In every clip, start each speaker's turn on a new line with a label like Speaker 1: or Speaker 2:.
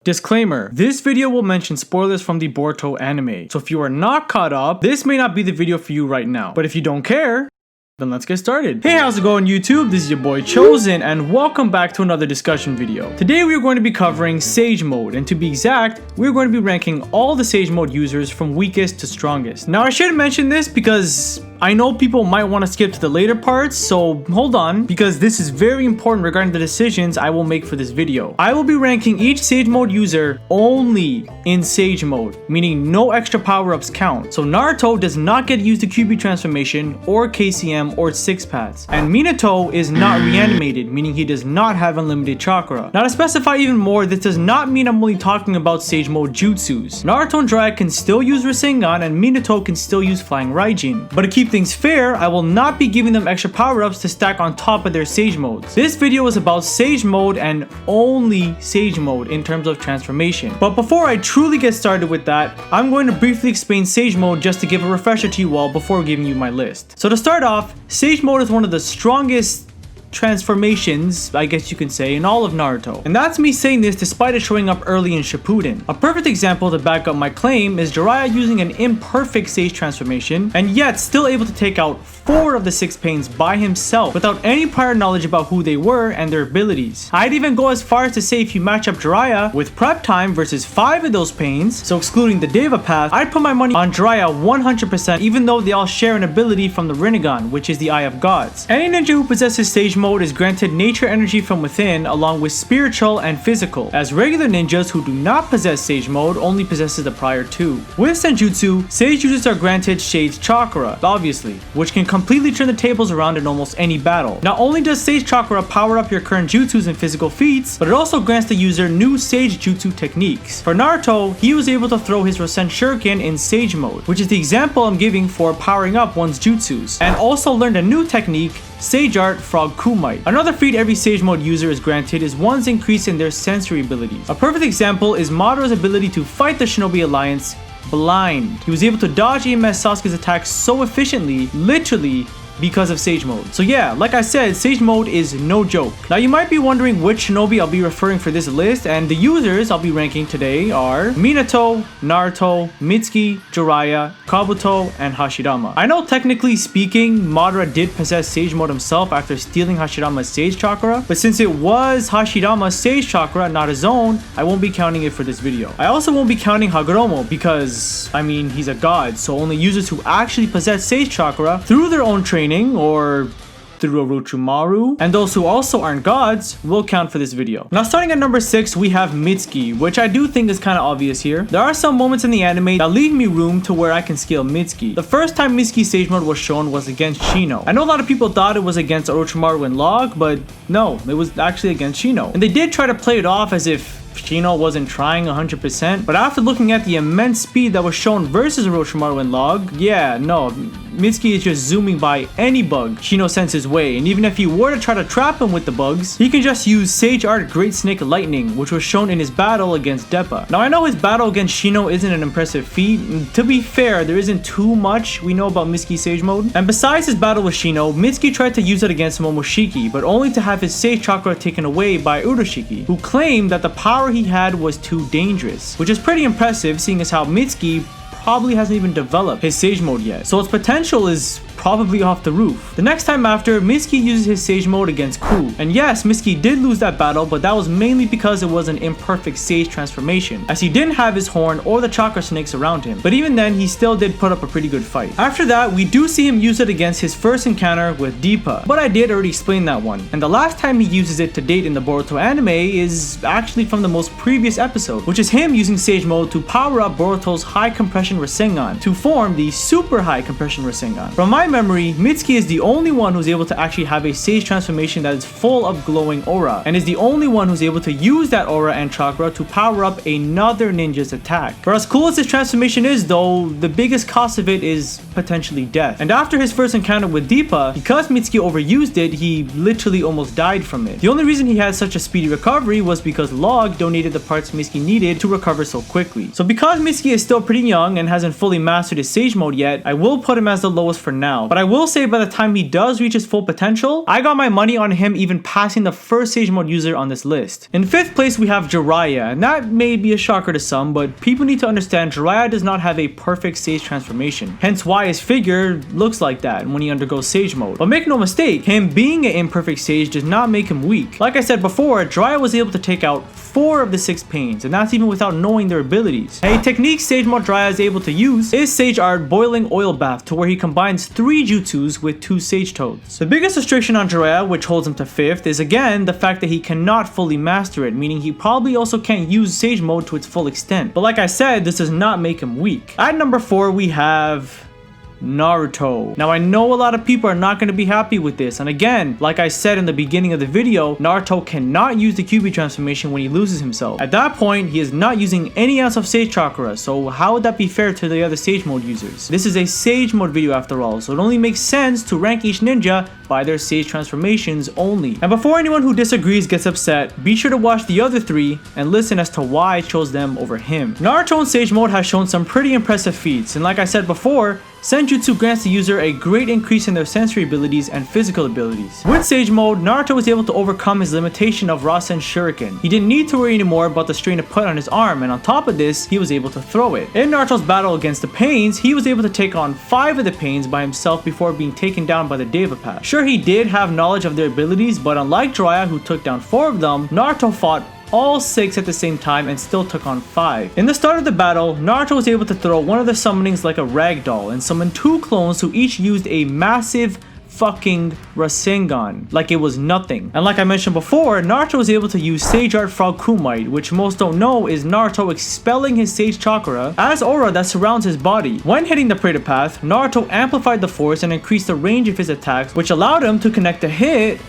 Speaker 1: Disclaimer, this video will mention spoilers from the Boruto anime, so if you are not caught up, this may not be the video for you right now. But if you don't care, then let's get started. Hey, how's it going YouTube? This is your boy Chosen and welcome back to another discussion video. Today we are going to be covering Sage Mode, and to be exact, we're going to be ranking all the Sage Mode users from weakest to strongest. Now I should mention this because I know people might want to skip to the later parts, so hold on, because this is very important regarding the decisions I will make for this video. I will be ranking each Sage Mode user only in Sage Mode, meaning no extra power-ups count. So Naruto does not get used the QB transformation or KCM or 6 paths, and Minato is not reanimated, meaning he does not have unlimited chakra. Now to specify even more, this does not mean I'm only talking about Sage Mode jutsus. Naruto and Jiraiya can still use Rasengan and Minato can still use Flying Raijin. But to keep things fair, I will not be giving them extra power-ups to stack on top of their Sage Modes. This video is about Sage Mode and only Sage Mode in terms of transformation. But before I truly get started with that, I'm going to briefly explain Sage Mode just to give a refresher to you all before giving you my list. So to start off, Sage Mode is one of the strongest transformations, I guess you can say, in all of Naruto. And that's me saying this despite it showing up early in Shippuden. A perfect example to back up my claim is Jiraiya using an imperfect Sage transformation and yet still able to take out 4 of the 6 pains by himself without any prior knowledge about who they were and their abilities. I'd even go as far as to say if you match up Jiraiya with prep time versus 5 of those pains, so excluding the Deva path, I'd put my money on Jiraiya 100% even though they all share an ability from the Rinnegan, which is the Eye of Gods. Any ninja who possesses Sage Mode is granted nature energy from within along with spiritual and physical, as regular ninjas who do not possess Sage Mode only possesses the prior 2. With Senjutsu, Sage users are granted Shade's Chakra, obviously, which can completely turn the tables around in almost any battle. Not only does Sage Chakra power up your current jutsus and physical feats, but it also grants the user new Sage Jutsu techniques. For Naruto, he was able to throw his Rasen Shuriken in Sage Mode, which is the example I'm giving for powering up one's jutsus, and also learned a new technique, Sage Art Frog Kumite. Another feat every Sage Mode user is granted is one's increase in their sensory abilities. A perfect example is Madora's ability to fight the Shinobi Alliance blind. He was able to dodge EMS Sasuke's attacks so efficiently, literally, because of Sage Mode. So yeah, like I said, Sage Mode is no joke. Now you might be wondering which shinobi I'll be referring for this list, and the users I'll be ranking today are Minato, Naruto, Mitsuki, Jiraiya, Kabuto, and Hashirama. I know technically speaking, Madara did possess Sage Mode himself after stealing Hashirama's Sage Chakra, but since it was Hashirama's Sage Chakra, not his own, I won't be counting it for this video. I also won't be counting Hagoromo because, I mean, he's a god, so only users who actually possess Sage Chakra through their own training or through Orochimaru, and those who also aren't gods will count for this video. Now starting at number 6, we have Mitsuki, which I do think is kind of obvious here. There are some moments in the anime that leave me room to where I can scale Mitsuki. The first time Mitsuki's Sage Mode was shown was against Shino. I know a lot of people thought it was against Orochimaru and Log, but no, it was actually against Shino. And they did try to play it off as if Shino wasn't trying 100%, but after looking at the immense speed that was shown versus Orochimaru and Log, yeah, no, Mitsuki is just zooming by any bug Shino sends his way, and even if he were to try to trap him with the bugs, he can just use Sage Art Great Snake Lightning, which was shown in his battle against Deppa. Now I know his battle against Shino isn't an impressive feat, and to be fair, there isn't too much we know about Mitsuki's Sage Mode, and besides his battle with Shino, Mitsuki tried to use it against Momoshiki, but only to have his Sage Chakra taken away by Uroshiki, who claimed that the power he had was too dangerous, which is pretty impressive seeing as how Mitsuki probably hasn't even developed his Sage Mode yet, so its potential is probably off the roof. The next time after, Mitsuki uses his Sage Mode against Ku, and yes, Mitsuki did lose that battle, but that was mainly because it was an imperfect Sage transformation, as he didn't have his horn or the chakra snakes around him, but even then he still did put up a pretty good fight. After that, we do see him use it against his first encounter with Deppa, but I did already explain that one, and the last time he uses it to date in the Boruto anime is actually from the most previous episode, which is him using Sage Mode to power up Boruto's high compression Rasengan to form the super high compression Rasengan. From my memory, Mitsuki is the only one who's able to actually have a Sage transformation that is full of glowing aura, and is the only one who's able to use that aura and chakra to power up another ninja's attack. For as cool as this transformation is though, the biggest cost of it is potentially death. And after his first encounter with Deppa, because Mitsuki overused it, he literally almost died from it. The only reason he had such a speedy recovery was because Log donated the parts Mitsuki needed to recover so quickly. So because Mitsuki is still pretty young and hasn't fully mastered his Sage Mode yet, I will put him as the lowest for now. now. But I will say by the time he does reach his full potential, I got my money on him even passing the first Sage Mode user on this list. In 5th place we have Jiraiya, and that may be a shocker to some, but people need to understand Jiraiya does not have a perfect Sage transformation, hence why his figure looks like that when he undergoes Sage Mode. But make no mistake, him being an imperfect Sage does not make him weak. Like I said before, Jiraiya was able to take out 4 of the 6 pains, and that's even without knowing their abilities. A technique Sage Mode Jiraiya is able to use is Sage Art Boiling Oil Bath, to where he combines 3 jutsus with 2 Sage Toads. The biggest restriction on Jiraiya, which holds him to 5th, is again the fact that he cannot fully master it, meaning he probably also can't use Sage Mode to its full extent. But like I said, this does not make him weak. At number 4 we have Naruto. Now I know a lot of people are not going to be happy with this, and again, like I said in the beginning of the video, Naruto cannot use the QB transformation when he loses himself. At that point, he is not using any ounce of Sage Chakra, so how would that be fair to the other Sage Mode users? This is a Sage Mode video after all, so it only makes sense to rank each ninja by their Sage transformations only. And before anyone who disagrees gets upset, be sure to watch the other 3 and listen as to why I chose them over him. Naruto in Sage Mode has shown some pretty impressive feats, and like I said before, Senjutsu grants the user a great increase in their sensory abilities and physical abilities. With Sage Mode, Naruto was able to overcome his limitation of Rasen Shuriken. He didn't need to worry anymore about the strain it put on his arm, and on top of this, he was able to throw it. In Naruto's battle against the Pains, he was able to take on 5 of the Pains by himself before being taken down by the Deva Path. Sure, he did have knowledge of their abilities, but unlike Jiraiya who took down 4 of them, Naruto fought all 6 at the same time and still took on 5. In the start of the battle, Naruto was able to throw one of the summonings like a ragdoll and summon 2 clones who each used a massive fucking Rasengan like it was nothing. And like I mentioned before, Naruto was able to use Sage Art Frog Kumite, which most don't know is Naruto expelling his Sage Chakra as aura that surrounds his body. When hitting the Preta Path, Naruto amplified the force and increased the range of his attacks, which allowed him to connect a hit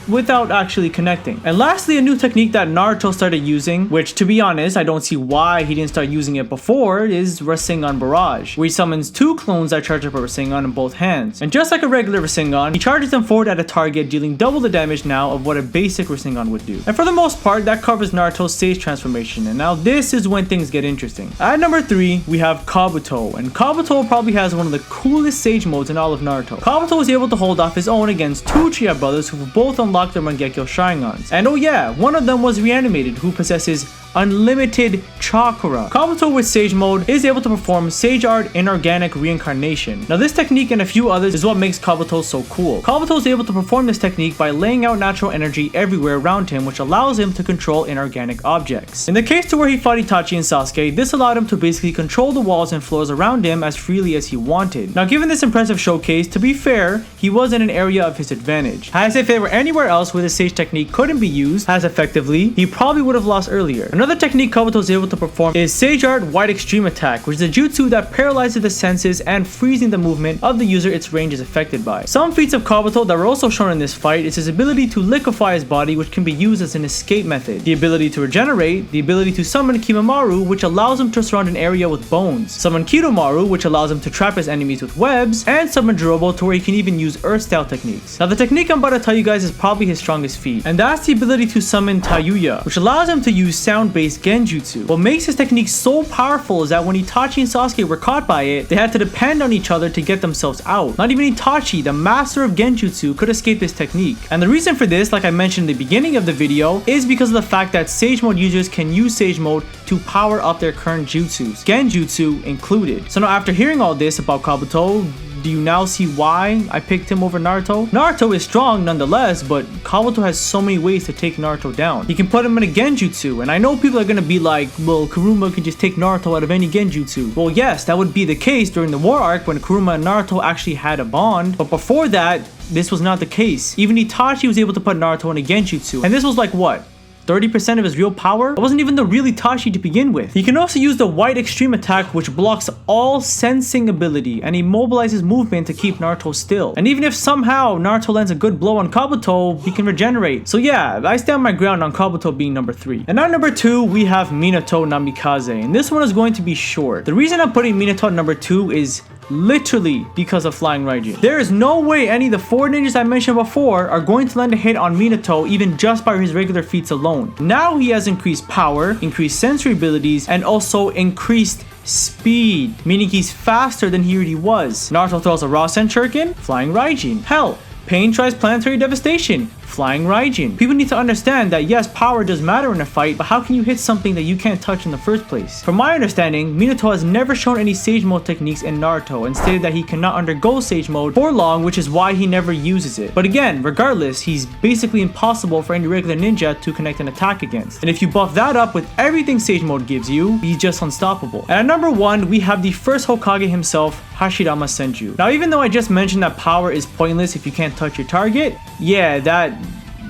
Speaker 1: without actually connecting. And lastly, a new technique that Naruto started using, which to be honest, I don't see why he didn't start using it before, is Rasengan Barrage, where he summons 2 clones that charge up a Rasengan in both hands. And just like a regular Rasengan, he charges them forward at a target, dealing double the damage now of what a basic Rasengan would do. And for the most part, that covers Naruto's Sage transformation, and now this is when things get interesting. At number 3, we have Kabuto, and Kabuto probably has one of the coolest Sage modes in all of Naruto. Kabuto was able to hold off his own against 2 Uchiha brothers who both unlocked their Mangekyo Sharingans. And oh yeah, one of them was reanimated, who possesses unlimited chakra. Kabuto with Sage Mode is able to perform Sage Art Inorganic Reincarnation. Now this technique and a few others is what makes Kabuto so cool. Kabuto is able to perform this technique by laying out natural energy everywhere around him, which allows him to control inorganic objects. In the case to where he fought Itachi and Sasuke, this allowed him to basically control the walls and floors around him as freely as he wanted. Now given this impressive showcase, to be fair, he was in an area of his advantage, as if it were anywhere else where the Sage technique couldn't be used as effectively, he probably would have lost earlier. Another technique Kabuto is able to perform is Sage Art Wide Extreme Attack, which is a jutsu that paralyzes the senses and freezing the movement of the user its range is affected by. Some feats of Kabuto that were also shown in this fight is his ability to liquefy his body, which can be used as an escape method, the ability to regenerate, the ability to summon Kimamaru, which allows him to surround an area with bones, summon Kidomaru, which allows him to trap his enemies with webs, and summon Jirobo to where he can even use earth style techniques. Now the technique I'm about to tell you guys is probably his strongest feat, and that's the ability to summon Tayuya, which allows him to use sound-based genjutsu. What makes his technique so powerful is that when Itachi and Sasuke were caught by it, they had to depend on each other to get themselves out. Not even Itachi, the master of genjutsu, could escape this technique. And the reason for this, like I mentioned in the beginning of the video, is because of the fact that Sage Mode users can use Sage Mode to power up their current jutsus, genjutsu included. So now after hearing all this about Kabuto, do you now see why I picked him over Naruto? Naruto is strong nonetheless, but Kabuto has so many ways to take Naruto down. You can put him in a genjutsu, and I know people are gonna be like, well, Kuruma can just take Naruto out of any genjutsu. Well, yes, that would be the case during the war arc when Kuruma and Naruto actually had a bond, but before that, this was not the case. Even Itachi was able to put Naruto in a genjutsu, and this was like what? 30% of his real power? It wasn't even the real Itachi to begin with. He can also use the White Extreme Attack, which blocks all sensing ability and immobilizes movement to keep Naruto still. And even if somehow Naruto lands a good blow on Kabuto, he can regenerate. So yeah, I stand my ground on Kabuto being number 3. And at number 2, we have Minato Namikaze, and this one is going to be short. The reason I'm putting Minato at number 2 is literally because of Flying Raijin. There is no way any of the 4 ninjas I mentioned before are going to land a hit on Minato even just by his regular feats alone. Now he has increased power, increased sensory abilities, and also increased speed, meaning he's faster than he already was. Naruto throws a Rasen Shuriken, flying Raijin. Hell, Pain tries planetary devastation, flying Raijin. People need to understand that yes, power does matter in a fight, but how can you hit something that you can't touch in the first place? From my understanding, Minato has never shown any Sage Mode techniques in Naruto and stated that he cannot undergo Sage Mode for long, which is why he never uses it. But again, regardless, he's basically impossible for any regular ninja to connect an attack against. And if you buff that up with everything Sage Mode gives you, he's just unstoppable. And at number 1, we have the first Hokage himself, Hashirama Senju. Now, even though I just mentioned that power is pointless if you can't touch your target, yeah, that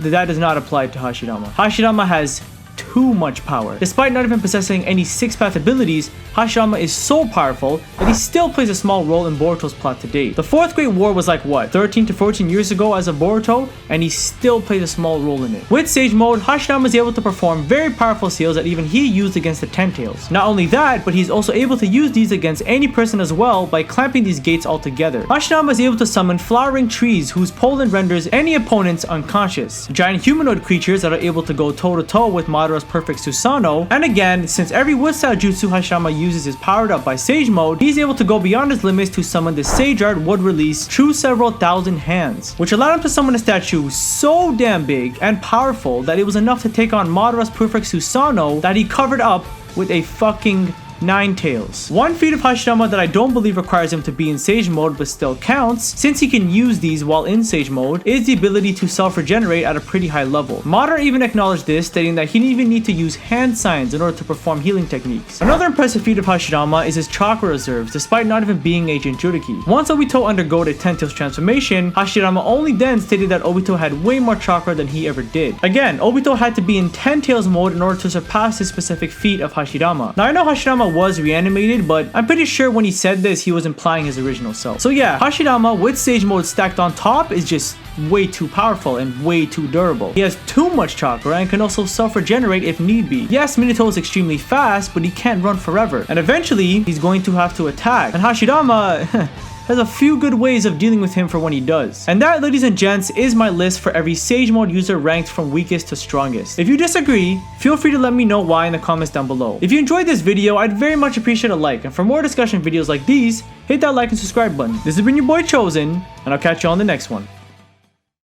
Speaker 1: does not apply to Hashirama. Hashirama has too much power. Despite not even possessing any 6-path abilities, Hashirama is so powerful that he still plays a small role in Boruto's plot to date. The 4th Great War was like what, 13 to 14 years ago as of Boruto, and he still plays a small role in it. With Sage Mode, Hashirama is able to perform very powerful skills that even he used against the Ten Tails. Not only that, but he's also able to use these against any person as well by clamping these gates all together. Hashirama is able to summon flowering trees whose pollen renders any opponents unconscious. Giant humanoid creatures that are able to go toe to toe with Madara's perfect Susanoo, and again, since every wood style jutsu Hashirama uses is powered up by Sage Mode, he's able to go beyond his limits to summon the Sage Art would release true several thousand hands, which allowed him to summon a statue so damn big and powerful that it was enough to take on Madara's perfect Susanoo that he covered up with a fucking 9 tails. One feat of Hashirama that I don't believe requires him to be in Sage Mode but still counts, since he can use these while in Sage Mode, is the ability to self-regenerate at a pretty high level. Madara even acknowledged this, stating that he didn't even need to use hand signs in order to perform healing techniques. Another impressive feat of Hashirama is his chakra reserves, despite not even being a Jinchuriki. Once Obito undergoed a 10 tails transformation, Hashirama only then stated that Obito had way more chakra than he ever did. Again, Obito had to be in 10 tails mode in order to surpass this specific feat of Hashirama. Now I know Hashirama was reanimated, but I'm pretty sure when he said this, he was implying his original self. So yeah, Hashirama with Sage Mode stacked on top is just way too powerful and way too durable. He has too much chakra and can also self-regenerate if need be. Yes, Minato is extremely fast, but he can't run forever. And eventually, he's going to have to attack. And Hashirama has a few good ways of dealing with him for when he does. And that, ladies and gents, is my list for every Sage Mode user ranked from weakest to strongest. If you disagree, feel free to let me know why in the comments down below. If you enjoyed this video, I'd very much appreciate a like, and for more discussion videos like these, hit that like and subscribe button. This has been your boy Chosen, and I'll catch you on the next one.